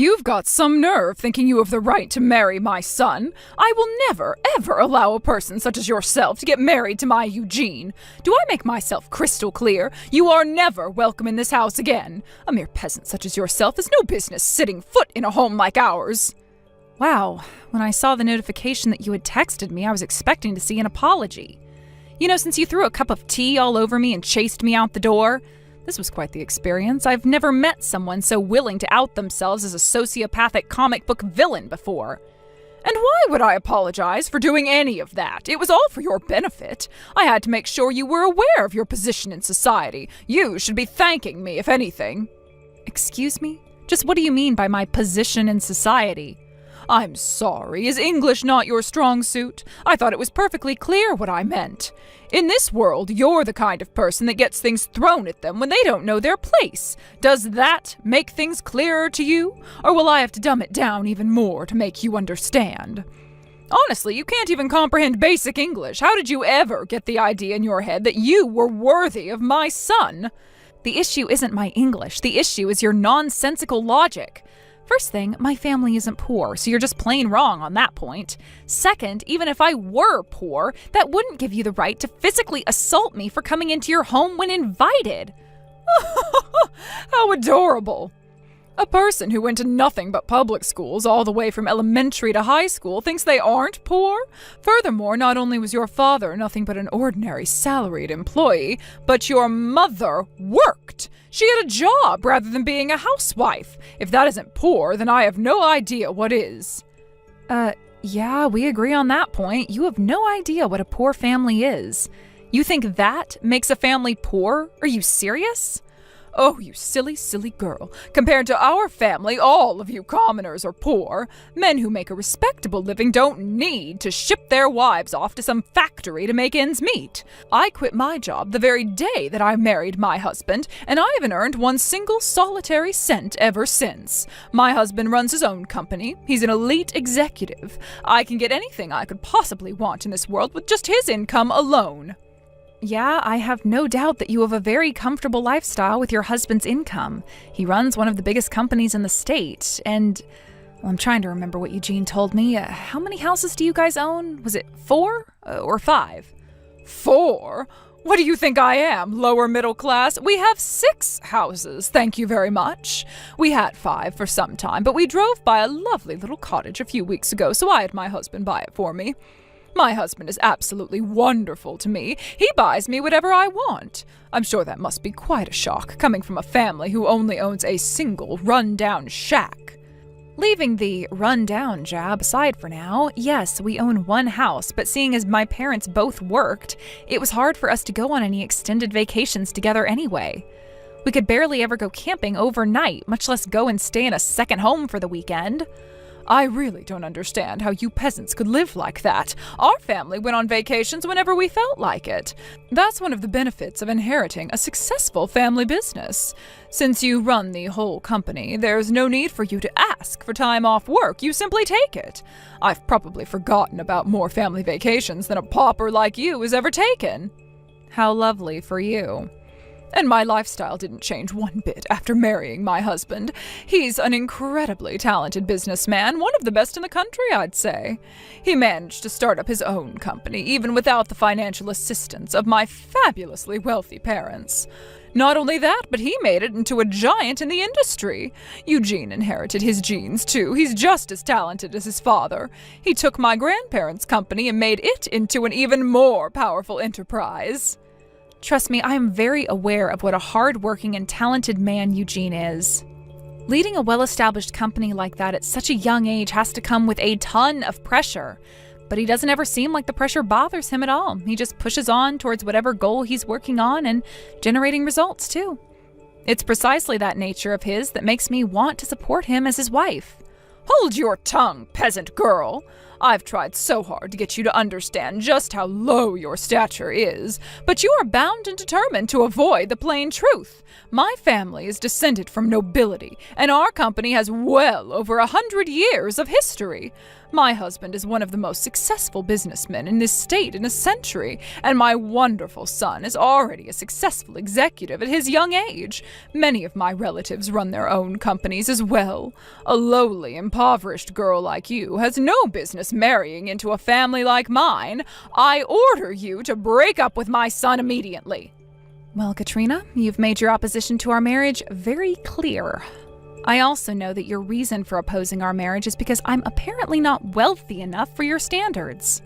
You've got some nerve thinking you have the right to marry my son. I will never, ever allow a person such as yourself to get married to my Eugene. Do I make myself crystal clear? You are never welcome in this house again. A mere peasant such as yourself has no business setting foot in a home like ours. Wow, when I saw the notification that you had texted me, I was expecting to see an apology. You know, since you threw a cup of tea all over me and chased me out the door, this was quite the experience. I've never met someone so willing to out themselves as a sociopathic comic book villain before. And why would I apologize for doing any of that? It was all for your benefit. I had to make sure you were aware of your position in society. You should be thanking me, if anything. Excuse me? Just what do you mean by my position in society? I'm sorry. Is English not your strong suit? I thought it was perfectly clear what I meant. In this world, you're the kind of person that gets things thrown at them when they don't know their place. Does that make things clearer to you? Or will I have to dumb it down even more to make you understand? Honestly, you can't even comprehend basic English. How did you ever get the idea in your head that you were worthy of my son? The issue isn't my English. The issue is your nonsensical logic. First thing, my family isn't poor, so you're just plain wrong on that point. Second, even if I were poor, that wouldn't give you the right to physically assault me for coming into your home when invited. How adorable. A person who went to nothing but public schools all the way from elementary to high school thinks they aren't poor? Furthermore, not only was your father nothing but an ordinary salaried employee, but your mother worked. She had a job rather than being a housewife. If that isn't poor, then I have no idea what is. Yeah, we agree on that point. You have no idea what a poor family is. You think that makes a family poor? Are you serious? Oh, you silly, silly girl. Compared to our family, all of you commoners are poor. Men who make a respectable living don't need to ship their wives off to some factory to make ends meet. I quit my job the very day that I married my husband, and I haven't earned one single solitary cent ever since. My husband runs his own company. He's an elite executive. I can get anything I could possibly want in this world with just his income alone. Yeah, I have no doubt that you have a very comfortable lifestyle with your husband's income. He runs one of the biggest companies in the state, and I'm trying to remember what Eugene told me. How many houses do you guys own? Was it 4 or 5? 4? What do you think I am, lower middle class? We have 6 houses, thank you very much. We had 5 for some time, but we drove by a lovely little cottage a few weeks ago, so I had my husband buy it for me. My husband is absolutely wonderful to me. He buys me whatever I want. I'm sure that must be quite a shock, coming from a family who only owns a single run-down shack. Leaving the run-down jab aside for now, yes, we own one house, but seeing as my parents both worked, it was hard for us to go on any extended vacations together anyway. We could barely ever go camping overnight, much less go and stay in a second home for the weekend. I really don't understand how you peasants could live like that. Our family went on vacations whenever we felt like it. That's one of the benefits of inheriting a successful family business. Since you run the whole company, there's no need for you to ask for time off work. You simply take it. I've probably forgotten about more family vacations than a pauper like you has ever taken. How lovely for you. And my lifestyle didn't change one bit after marrying my husband. He's an incredibly talented businessman, one of the best in the country, I'd say. He managed to start up his own company, even without the financial assistance of my fabulously wealthy parents. Not only that, but he made it into a giant in the industry. Eugene inherited his genes, too. He's just as talented as his father. He took my grandparents' company and made it into an even more powerful enterprise. Trust me, I am very aware of what a hard-working and talented man Eugene is. Leading a well-established company like that at such a young age has to come with a ton of pressure. But he doesn't ever seem like the pressure bothers him at all. He just pushes on towards whatever goal he's working on and generating results, too. It's precisely that nature of his that makes me want to support him as his wife. Hold your tongue, peasant girl. I've tried so hard to get you to understand just how low your stature is, but you are bound and determined to avoid the plain truth. My family is descended from nobility, and our company has well over 100 years of history. My husband is one of the most successful businessmen in this state in a century, and my wonderful son is already a successful executive at his young age. Many of my relatives run their own companies as well. A lowly, impoverished girl like you has no business marrying into a family like mine. I order you to break up with my son immediately. Well, Katrina, you've made your opposition to our marriage very clear. I also know that your reason for opposing our marriage is because I'm apparently not wealthy enough for your standards.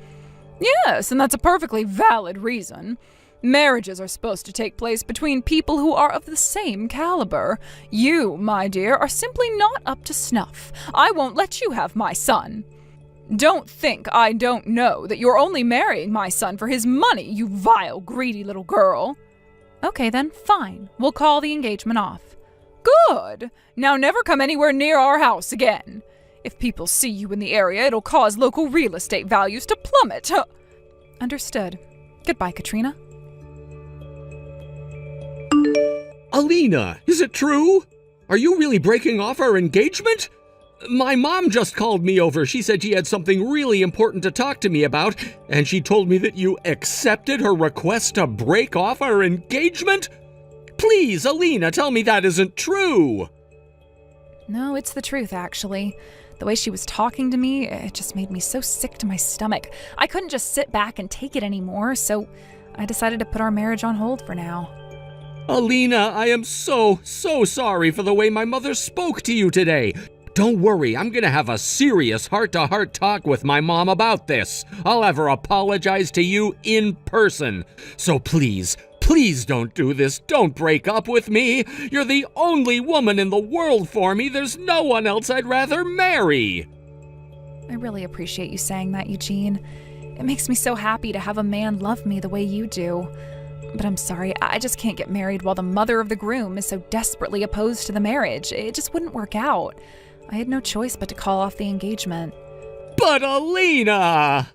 Yes, and that's a perfectly valid reason. Marriages are supposed to take place between people who are of the same caliber. You, my dear, are simply not up to snuff. I won't let you have my son. Don't think I don't know that you're only marrying my son for his money, you vile, greedy little girl. Okay then, fine. We'll call the engagement off. Good! Now never come anywhere near our house again. If people see you in the area, it'll cause local real estate values to plummet. Understood. Goodbye, Katrina. Alina, is it true? Are you really breaking off our engagement? My mom just called me over. She said she had something really important to talk to me about, and she told me that you accepted her request to break off our engagement? Please, Alina, tell me that isn't true. No, it's the truth, actually. The way she was talking to me, it just made me so sick to my stomach. I couldn't just sit back and take it anymore, so I decided to put our marriage on hold for now. Alina, I am so sorry for the way my mother spoke to you today. Don't worry, I'm gonna have a serious heart-to-heart talk with my mom about this. I'll have her apologize to you in person. So please don't do this. Don't break up with me. You're the only woman in the world for me. There's no one else I'd rather marry. I really appreciate you saying that, Eugene. It makes me so happy to have a man love me the way you do. But I'm sorry, I just can't get married while the mother of the groom is so desperately opposed to the marriage. It just wouldn't work out. I had no choice but to call off the engagement. But Alina!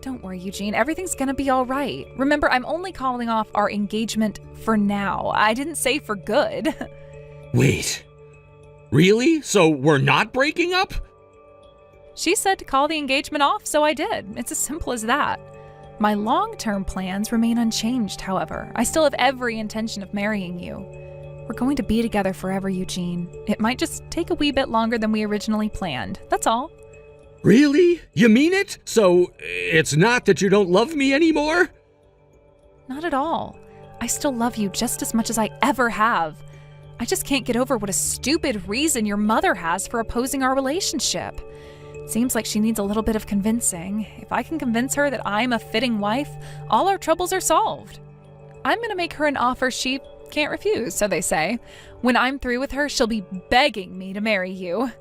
Don't worry, Eugene. Everything's gonna be all right. Remember, I'm only calling off our engagement for now. I didn't say for good. Wait. Really? So we're not breaking up? She said to call the engagement off, so I did. It's as simple as that. My long-term plans remain unchanged, however. I still have every intention of marrying you. We're going to be together forever, Eugene. It might just take a wee bit longer than we originally planned. That's all. Really? You mean it? So it's not that you don't love me anymore? Not at all. I still love you just as much as I ever have. I just can't get over what a stupid reason your mother has for opposing our relationship. It seems like she needs a little bit of convincing. If I can convince her that I'm a fitting wife, all our troubles are solved. I'm going to make her an offer she can't refuse, so they say. When I'm through with her, she'll be begging me to marry you.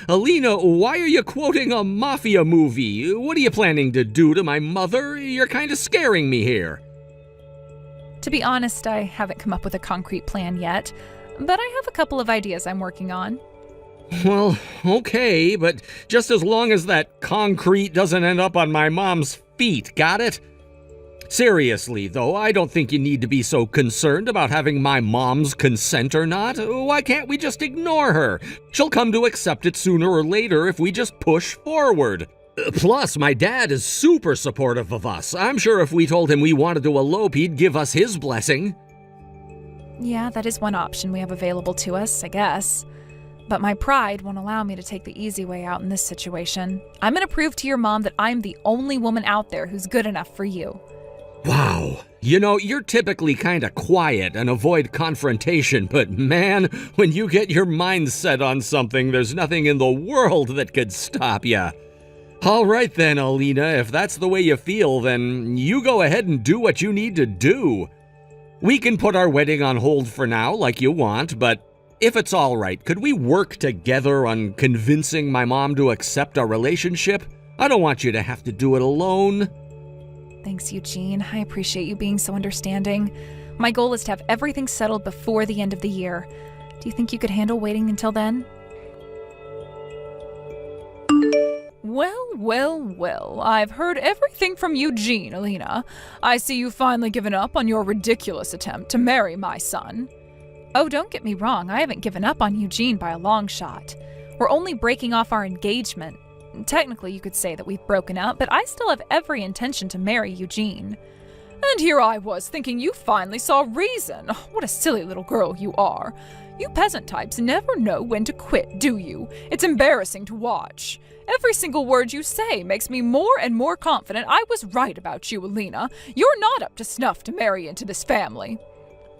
Alina, why are you quoting a mafia movie? What are you planning to do to my mother? You're kind of scaring me here. To be honest, I haven't come up with a concrete plan yet, but I have a couple of ideas I'm working on. Well, okay, but just as long as that concrete doesn't end up on my mom's feet, got it? Seriously, though, I don't think you need to be so concerned about having my mom's consent or not. Why can't we just ignore her? She'll come to accept it sooner or later if we just push forward. Plus, my dad is super supportive of us. I'm sure if we told him we wanted to elope, he'd give us his blessing. Yeah, that is one option we have available to us, I guess. But my pride won't allow me to take the easy way out in this situation. I'm going to prove to your mom that I'm the only woman out there who's good enough for you. Wow. You know, you're typically kind of quiet and avoid confrontation, but man, when you get your mind set on something, there's nothing in the world that could stop you. All right then, Alina, if that's the way you feel, then you go ahead and do what you need to do. We can put our wedding on hold for now, like you want, but if it's all right, could we work together on convincing my mom to accept our relationship? I don't want you to have to do it alone. Thanks, Eugene. I appreciate you being so understanding. My goal is to have everything settled before the end of the year. Do you think you could handle waiting until then? Well, I've heard everything from Eugene, Alina. I see you've finally given up on your ridiculous attempt to marry my son. Oh, don't get me wrong, I haven't given up on Eugene by a long shot. We're only breaking off our engagement. Technically, you could say that we've broken up, but I still have every intention to marry Eugene. And here I was thinking you finally saw reason. What a silly little girl you are. You peasant types never know when to quit, do you? It's embarrassing to watch. Every single word you say makes me more and more confident I was right about you, Alina. You're not up to snuff to marry into this family.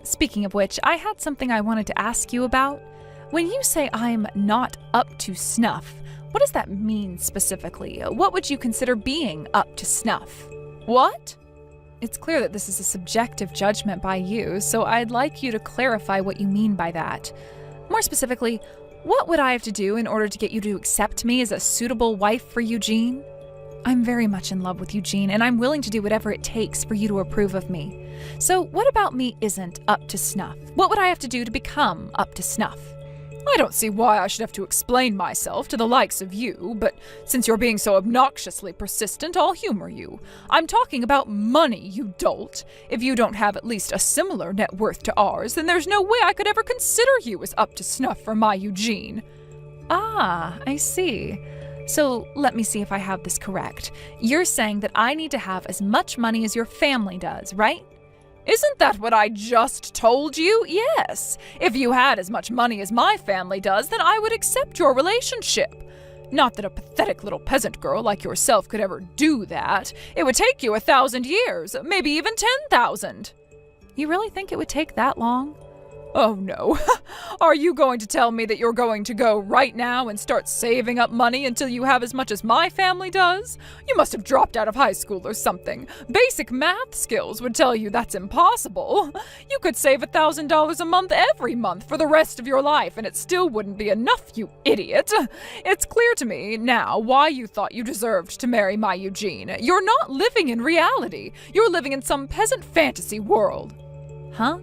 Speaking of which, I had something I wanted to ask you about. When you say I'm not up to snuff, what does that mean specifically? What would you consider being up to snuff? What? It's clear that this is a subjective judgment by you, so I'd like you to clarify what you mean by that. More specifically, what would I have to do in order to get you to accept me as a suitable wife for Eugene? I'm very much in love with Eugene, and I'm willing to do whatever it takes for you to approve of me. So what about me isn't up to snuff? What would I have to do to become up to snuff? I don't see why I should have to explain myself to the likes of you, but since you're being so obnoxiously persistent, I'll humor you. I'm talking about money, you dolt. If you don't have at least a similar net worth to ours, then there's no way I could ever consider you as up to snuff for my Eugene. Ah, I see. So let me see if I have this correct. You're saying that I need to have as much money as your family does, right? Isn't that what I just told you? Yes. If you had as much money as my family does, then I would accept your relationship. Not that a pathetic little peasant girl like yourself could ever do that. It would take you 1,000 years, maybe even 10,000. You really think it would take that long? Oh no. Are you going to tell me that you're going to go right now and start saving up money until you have as much as my family does? You must have dropped out of high school or something. Basic math skills would tell you that's impossible. You could save $1,000 a month every month for the rest of your life, and it still wouldn't be enough, you idiot. It's clear to me now why you thought you deserved to marry my Eugene. You're not living in reality. You're living in some peasant fantasy world. Huh?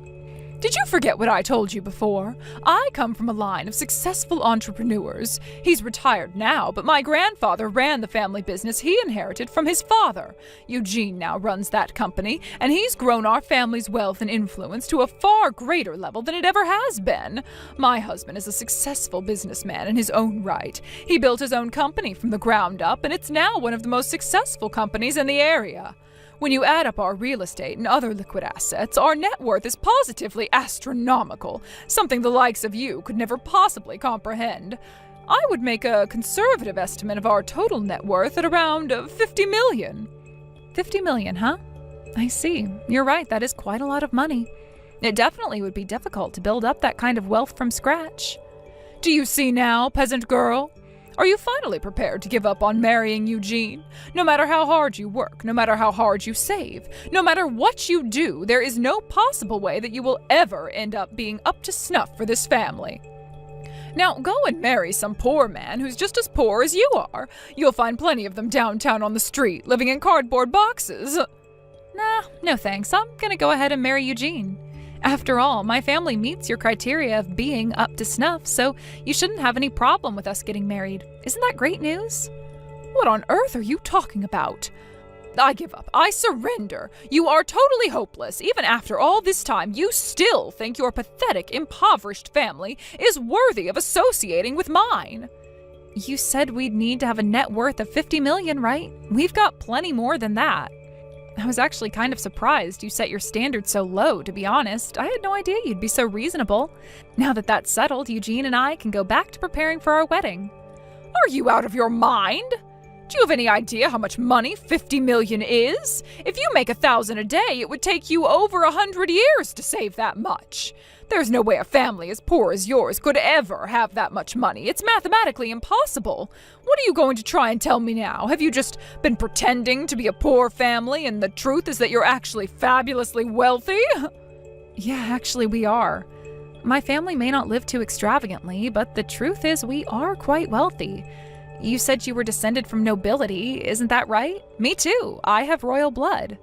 Did you forget what I told you before? I come from a line of successful entrepreneurs. He's retired now, but my grandfather ran the family business he inherited from his father. Eugene now runs that company, and he's grown our family's wealth and influence to a far greater level than it ever has been. My husband is a successful businessman in his own right. He built his own company from the ground up, and it's now one of the most successful companies in the area. When you add up our real estate and other liquid assets, our net worth is positively astronomical, something the likes of you could never possibly comprehend. I would make a conservative estimate of our total net worth at around 50 million. 50 million, huh? I see. You're right, that is quite a lot of money. It definitely would be difficult to build up that kind of wealth from scratch. Do you see now, peasant girl? Are you finally prepared to give up on marrying Eugene? No matter how hard you work, no matter how hard you save, no matter what you do, there is no possible way that you will ever end up being up to snuff for this family. Now, go and marry some poor man who's just as poor as you are. You'll find plenty of them downtown on the street, living in cardboard boxes. Nah, no thanks. I'm gonna go ahead and marry Eugene. After all, my family meets your criteria of being up to snuff, so you shouldn't have any problem with us getting married. Isn't that great news? What on earth are you talking about? I give up. I surrender. You are totally hopeless. Even after all this time, you still think your pathetic, impoverished family is worthy of associating with mine. You said we'd need to have a net worth of 50 million, right? We've got plenty more than that. I was actually kind of surprised you set your standards so low, to be honest. I had no idea you'd be so reasonable. Now that that's settled, Eugene and I can go back to preparing for our wedding. Are you out of your mind? Do you have any idea how much money 50 million is? If you make 1,000 a day, it would take you over 100 years to save that much. There's no way a family as poor as yours could ever have that much money. It's mathematically impossible. What are you going to try and tell me now? Have you just been pretending to be a poor family, and the truth is that you're actually fabulously wealthy? Yeah, actually we are. My family may not live too extravagantly, but the truth is we are quite wealthy. You said you were descended from nobility, isn't that right? Me too. I have royal blood.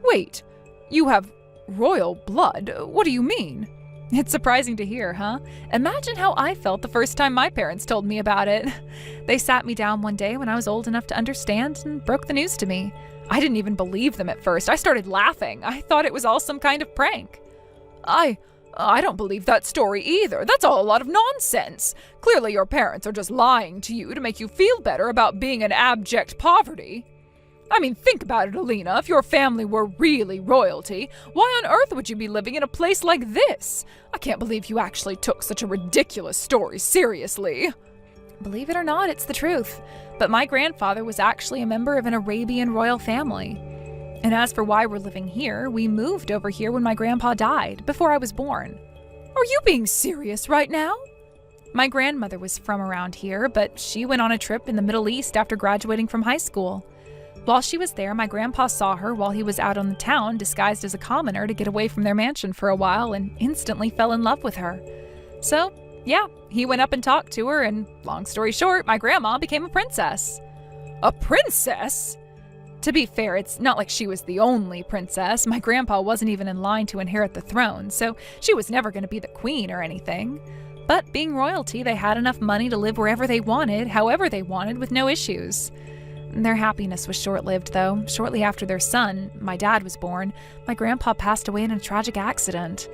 Wait, you have royal blood? What do you mean? It's surprising to hear, huh? Imagine how I felt the first time my parents told me about it. They sat me down one day when I was old enough to understand and broke the news to me. I didn't even believe them at first. I started laughing. I thought it was all some kind of prank. I don't believe that story either. That's all a lot of nonsense. Clearly your parents are just lying to you to make you feel better about being in abject poverty. I mean, think about it, Alina. If your family were really royalty, why on earth would you be living in a place like this? I can't believe you actually took such a ridiculous story seriously. Believe it or not, it's the truth. But my grandfather was actually a member of an Arabian royal family. And as for why we're living here, we moved over here when my grandpa died, before I was born. Are you being serious right now? My grandmother was from around here, but she went on a trip in the Middle East after graduating from high school. While she was there, my grandpa saw her while he was out on the town disguised as a commoner to get away from their mansion for a while and instantly fell in love with her. So, yeah, he went up and talked to her, and long story short, my grandma became a princess. A princess? To be fair, it's not like she was the only princess. My grandpa wasn't even in line to inherit the throne, so she was never going to be the queen or anything. But being royalty, they had enough money to live wherever they wanted, however they wanted, with no issues. Their happiness was short-lived, though. Shortly after their son, my dad, was born, my grandpa passed away in a tragic accident.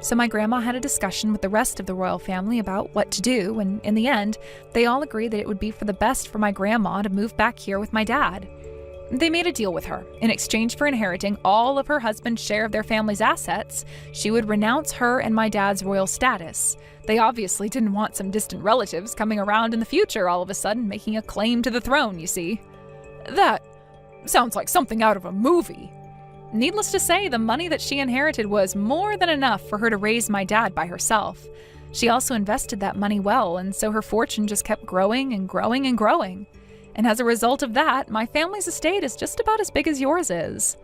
So my grandma had a discussion with the rest of the royal family about what to do, and in the end, they all agreed that it would be for the best for my grandma to move back here with my dad. They made a deal with her. In exchange for inheriting all of her husband's share of their family's assets, she would renounce her and my dad's royal status. They obviously didn't want some distant relatives coming around in the future all of a sudden making a claim to the throne, you see. That sounds like something out of a movie. Needless to say, the money that she inherited was more than enough for her to raise my dad by herself. She also invested that money well, and so her fortune just kept growing and growing and growing. And as a result of that, my family's estate is just about as big as yours is.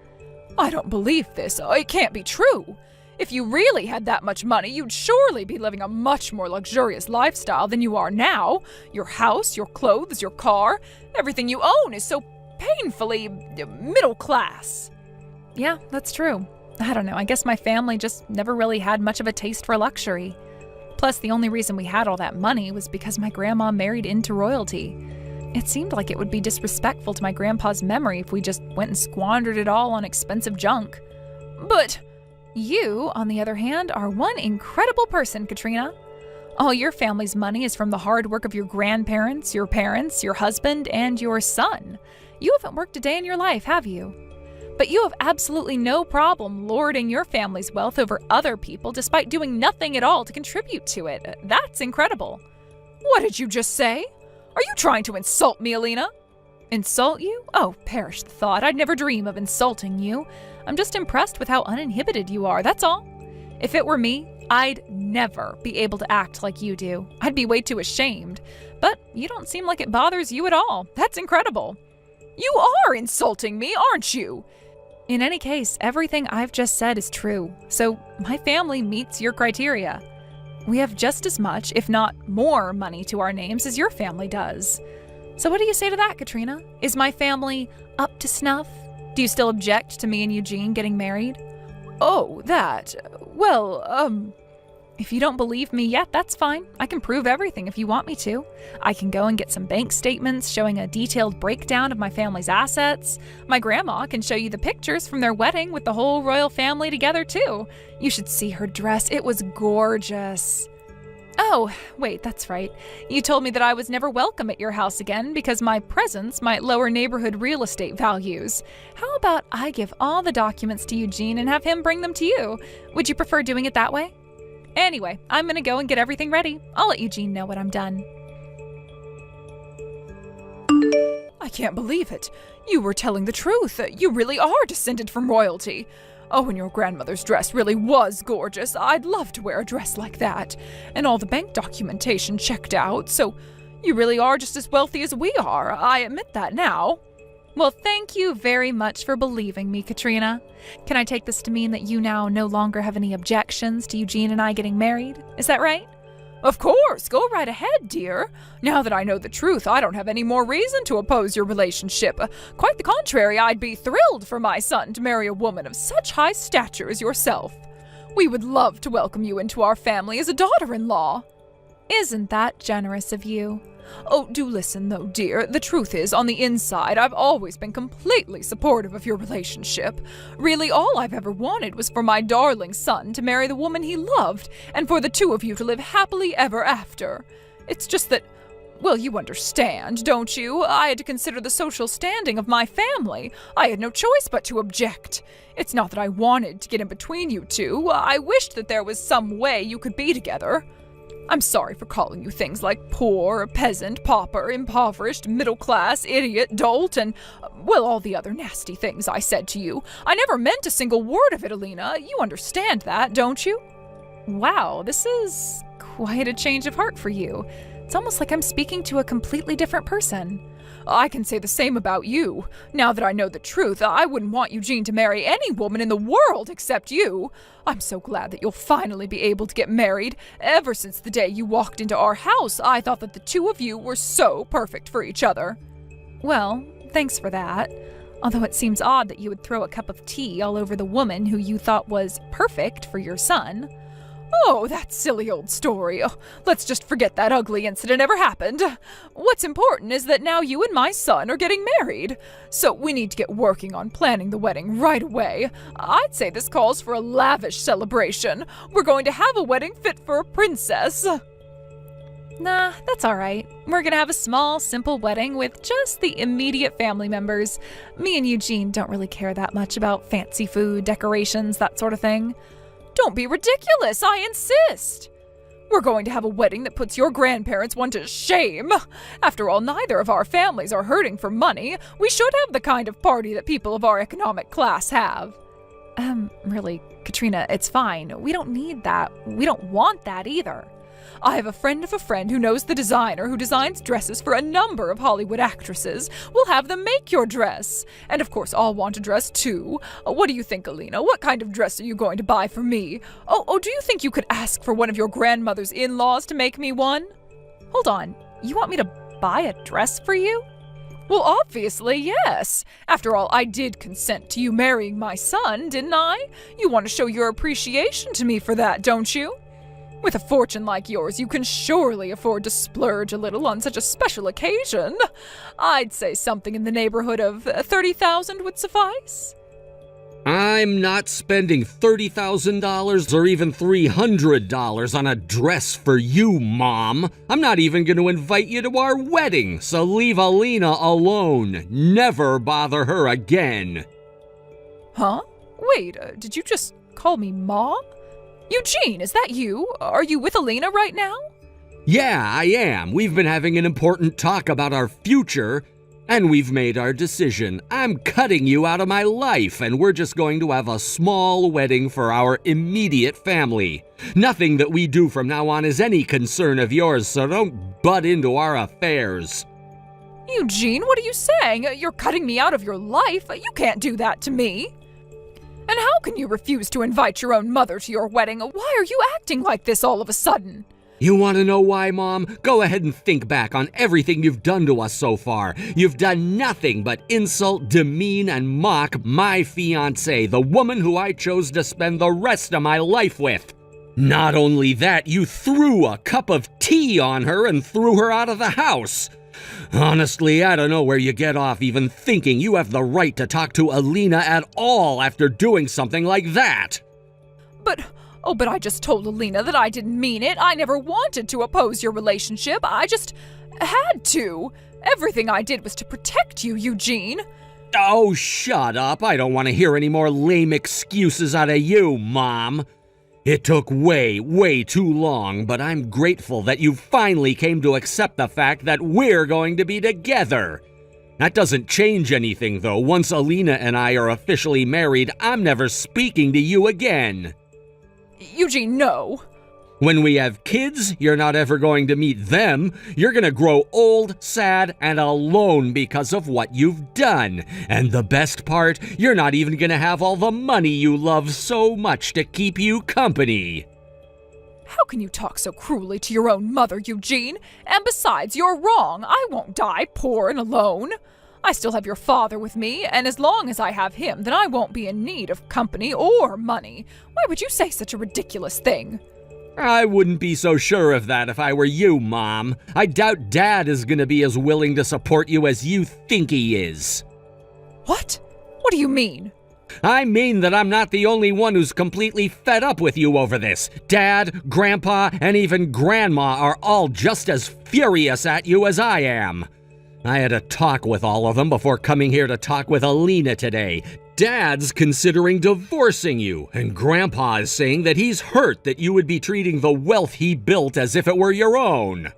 I don't believe this. It can't be true. If you really had that much money, you'd surely be living a much more luxurious lifestyle than you are now. Your house, your clothes, your car, everything you own is so painfully middle class. Yeah, that's true. I don't know, I guess my family just never really had much of a taste for luxury. Plus, the only reason we had all that money was because my grandma married into royalty. It seemed like it would be disrespectful to my grandpa's memory if we just went and squandered it all on expensive junk. But you, on the other hand, are one incredible person, Katrina. All your family's money is from the hard work of your grandparents, your parents, your husband, and your son. You haven't worked a day in your life, have you? But you have absolutely no problem lording your family's wealth over other people despite doing nothing at all to contribute to it. That's incredible. What did you just say? Are you trying to insult me, Alina? Insult you? Oh, perish the thought. I'd never dream of insulting you. I'm just impressed with how uninhibited you are, that's all. If it were me, I'd never be able to act like you do. I'd be way too ashamed. But you don't seem like it bothers you at all. That's incredible. You are insulting me, aren't you? In any case, everything I've just said is true. So my family meets your criteria. We have just as much, if not more, money to our names as your family does. So what do you say to that, Katrina? Is my family up to snuff? Do you still object to me and Eugene getting married? Oh, that. Well, If you don't believe me yet, that's fine. I can prove everything if you want me to. I can go and get some bank statements showing a detailed breakdown of my family's assets. My grandma can show you the pictures from their wedding with the whole royal family together, too. You should see her dress. It was gorgeous. Oh, wait, that's right. You told me that I was never welcome at your house again because my presence might lower neighborhood real estate values. How about I give all the documents to Eugene and have him bring them to you? Would you prefer doing it that way? Anyway, I'm gonna go and get everything ready. I'll let Eugene know when I'm done. I can't believe it. You were telling the truth. You really are descended from royalty. Oh, and your grandmother's dress really was gorgeous. I'd love to wear a dress like that. And all the bank documentation checked out, so you really are just as wealthy as we are. I admit that now. Well, thank you very much for believing me, Katrina. Can I take this to mean that you now no longer have any objections to Eugene and I getting married? Is that right? Of course, go right ahead, dear. Now that I know the truth, I don't have any more reason to oppose your relationship. Quite the contrary, I'd be thrilled for my son to marry a woman of such high stature as yourself. We would love to welcome you into our family as a daughter-in-law. Isn't that generous of you? Oh, do listen, though, dear. The truth is, on the inside, I've always been completely supportive of your relationship. Really, all I've ever wanted was for my darling son to marry the woman he loved, and for the two of you to live happily ever after. It's just that, well, you understand, don't you? I had to consider the social standing of my family. I had no choice but to object. It's not that I wanted to get in between you two. I wished that there was some way you could be together. I'm sorry for calling you things like poor, peasant, pauper, impoverished, middle class, idiot, dolt, and, well, all the other nasty things I said to you. I never meant a single word of it, Alina. You understand that, don't you? Wow, this is quite a change of heart for you. It's almost like I'm speaking to a completely different person. I can say the same about you. Now that I know the truth, I wouldn't want Eugene to marry any woman in the world except you. I'm so glad that you'll finally be able to get married. Ever since the day you walked into our house, I thought that the two of you were so perfect for each other. Well, thanks for that. Although it seems odd that you would throw a cup of tea all over the woman who you thought was perfect for your son. Oh, that silly old story. Oh, let's just forget that ugly incident ever happened. What's important is that now you and my son are getting married. So we need to get working on planning the wedding right away. I'd say this calls for a lavish celebration. We're going to have a wedding fit for a princess. Nah, that's all right. We're gonna have a small, simple wedding with just the immediate family members. Me and Eugene don't really care that much about fancy food, decorations, that sort of thing. Don't be ridiculous, I insist. We're going to have a wedding that puts your grandparents one to shame. After all, neither of our families are hurting for money. We should have the kind of party that people of our economic class have. Really, Katrina, it's fine. We don't need that. We don't want that either. I have a friend of a friend who knows the designer who designs dresses for a number of Hollywood actresses. We'll have them make your dress. And of course, I'll want a dress too. What do you think, Alina? What kind of dress are you going to buy for me? Oh, do you think you could ask for one of your grandmother's in-laws to make me one? Hold on. You want me to buy a dress for you? Well, obviously, yes. After all, I did consent to you marrying my son, didn't I? You want to show your appreciation to me for that, don't you? With a fortune like yours, you can surely afford to splurge a little on such a special occasion. I'd say something in the neighborhood of 30,000 would suffice. I'm not spending $30,000 or even $300 on a dress for you, Mom. I'm not even going to invite you to our wedding, so leave Alina alone. Never bother her again. Huh? Wait, did you just call me Mom? Eugene, is that you? Are you with Alina right now? Yeah, I am. We've been having an important talk about our future, and we've made our decision. I'm cutting you out of my life, and we're just going to have a small wedding for our immediate family. Nothing that we do from now on is any concern of yours, so don't butt into our affairs. Eugene, what are you saying? You're cutting me out of your life? You can't do that to me. And how can you refuse to invite your own mother to your wedding? Why are you acting like this all of a sudden? You want to know why, Mom? Go ahead and think back on everything you've done to us so far. You've done nothing but insult, demean, and mock my fiancé, the woman who I chose to spend the rest of my life with. Not only that, you threw a cup of tea on her and threw her out of the house. Honestly, I don't know where you get off even thinking you have the right to talk to Alina at all after doing something like that. But I just told Alina that I didn't mean it. I never wanted to oppose your relationship. I just had to. Everything I did was to protect you, Eugene. Oh, shut up. I don't want to hear any more lame excuses out of you, Mom. It took way too long, but I'm grateful that you finally came to accept the fact that we're going to be together. That doesn't change anything, though. Once Alina and I are officially married, I'm never speaking to you again. Eugene, no. When we have kids, you're not ever going to meet them. You're going to grow old, sad, and alone because of what you've done. And the best part, you're not even going to have all the money you love so much to keep you company. How can you talk so cruelly to your own mother, Eugene? And besides, you're wrong. I won't die poor and alone. I still have your father with me, and as long as I have him, then I won't be in need of company or money. Why would you say such a ridiculous thing? I wouldn't be so sure of that if I were you, Mom. I doubt Dad is gonna be as willing to support you as you think he is. What? What do you mean? I mean that I'm not the only one who's completely fed up with you over this. Dad, Grandpa, and even Grandma are all just as furious at you as I am. I had a talk with all of them before coming here to talk with Alina today. Dad's considering divorcing you, and Grandpa is saying that he's hurt that you would be treating the wealth he built as if it were your own.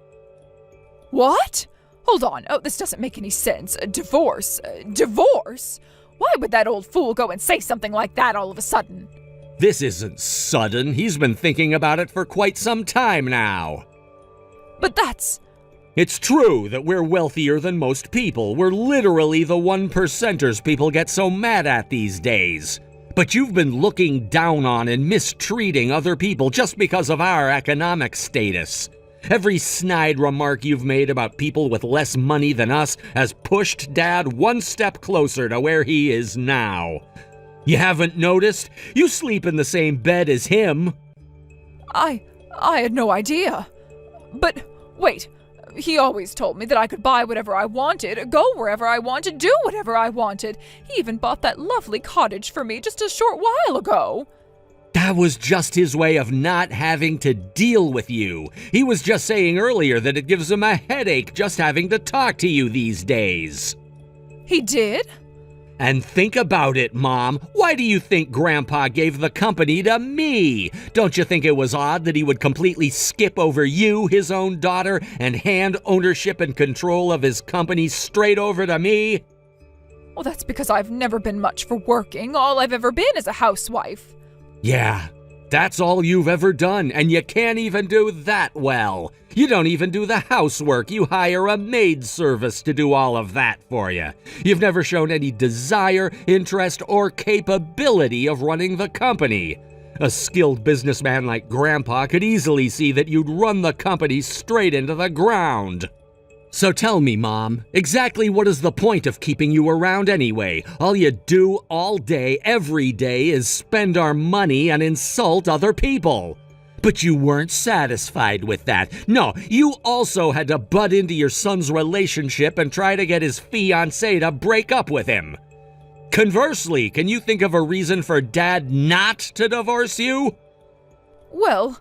What? Hold on. Oh, this doesn't make any sense. Divorce? Divorce? Why would that old fool go and say something like that all of a sudden? This isn't sudden. He's been thinking about it for quite some time now. But that's... It's true that we're wealthier than most people. We're literally the 1%ers people get so mad at these days. But you've been looking down on and mistreating other people just because of our economic status. Every snide remark you've made about people with less money than us has pushed Dad one step closer to where he is now. You haven't noticed? You sleep in the same bed as him. I had no idea. But wait, he always told me that I could buy whatever I wanted, go wherever I wanted, do whatever I wanted. He even bought that lovely cottage for me just a short while ago. That was just his way of not having to deal with you. He was just saying earlier that it gives him a headache just having to talk to you these days. He did? And think about it, Mom. Why do you think Grandpa gave the company to me? Don't you think it was odd that he would completely skip over you, his own daughter, and hand ownership and control of his company straight over to me? Well, that's because I've never been much for working. All I've ever been is a housewife. Yeah, that's all you've ever done, and you can't even do that well. You don't even do the housework. You hire a maid service to do all of that for you. You've never shown any desire, interest, or capability of running the company. A skilled businessman like Grandpa could easily see that you'd run the company straight into the ground. So tell me, Mom, exactly what is the point of keeping you around anyway? All you do all day, every day, is spend our money and insult other people. But you weren't satisfied with that. No, you also had to butt into your son's relationship and try to get his fiancé to break up with him. Conversely, can you think of a reason for Dad not to divorce you? Well...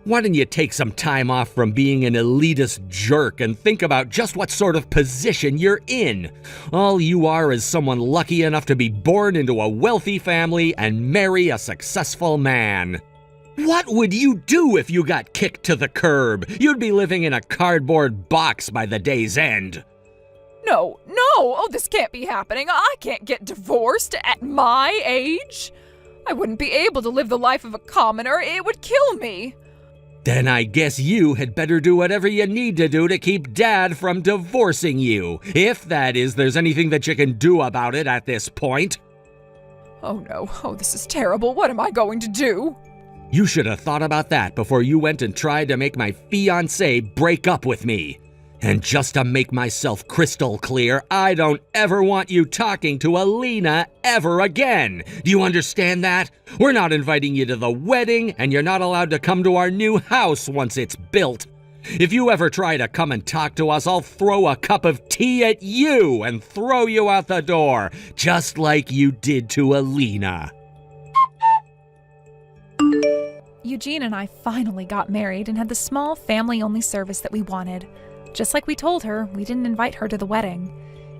Why don't you take some time off from being an elitist jerk and think about just what sort of position you're in? All you are is someone lucky enough to be born into a wealthy family and marry a successful man. What would you do if you got kicked to the curb? You'd be living in a cardboard box by the day's end. No. Oh, this can't be happening. I can't get divorced at my age. I wouldn't be able to live the life of a commoner. It would kill me. Then I guess you had better do whatever you need to do to keep Dad from divorcing you. If that is, there's anything that you can do about it at this point. Oh no. Oh, this is terrible. What am I going to do? You should have thought about that before you went and tried to make my fiancé break up with me. And just to make myself crystal clear, I don't ever want you talking to Alina ever again. Do you understand that? We're not inviting you to the wedding, and you're not allowed to come to our new house once it's built. If you ever try to come and talk to us, I'll throw a cup of tea at you and throw you out the door, just like you did to Alina. Eugene and I finally got married and had the small family-only service that we wanted. Just like we told her, we didn't invite her to the wedding.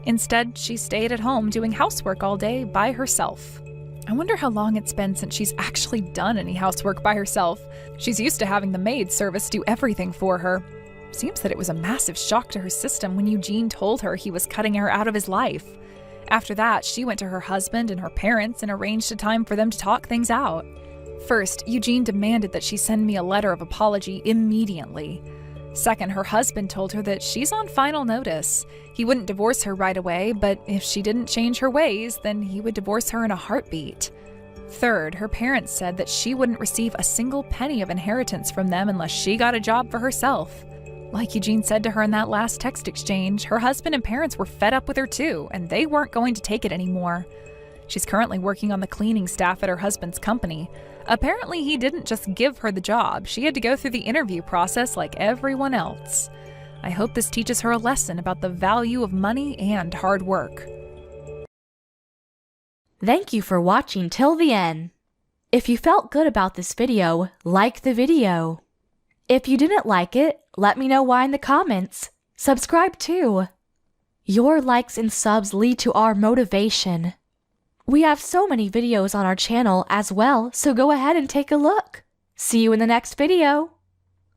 Instead, she stayed at home doing housework all day by herself. I wonder how long it's been since she's actually done any housework by herself. She's used to having the maid service do everything for her. Seems that it was a massive shock to her system when Eugene told her he was cutting her out of his life. After that, she went to her husband and her parents and arranged a time for them to talk things out. First, Eugene demanded that she send me a letter of apology immediately. Second, her husband told her that she's on final notice. He wouldn't divorce her right away, but if she didn't change her ways, then he would divorce her in a heartbeat. Third, her parents said that she wouldn't receive a single penny of inheritance from them unless she got a job for herself. Like Eugene said to her in that last text exchange, her husband and parents were fed up with her too, and they weren't going to take it anymore. She's currently working on the cleaning staff at her husband's company. Apparently, he didn't just give her the job. She had to go through the interview process like everyone else. I hope this teaches her a lesson about the value of money and hard work. Thank you for watching till the end. If you felt good about this video, like the video. If you didn't like it, let me know why in the comments. Subscribe too. Your likes and subs lead to our motivation. We have so many videos on our channel as well, so go ahead and take a look. See you in the next video.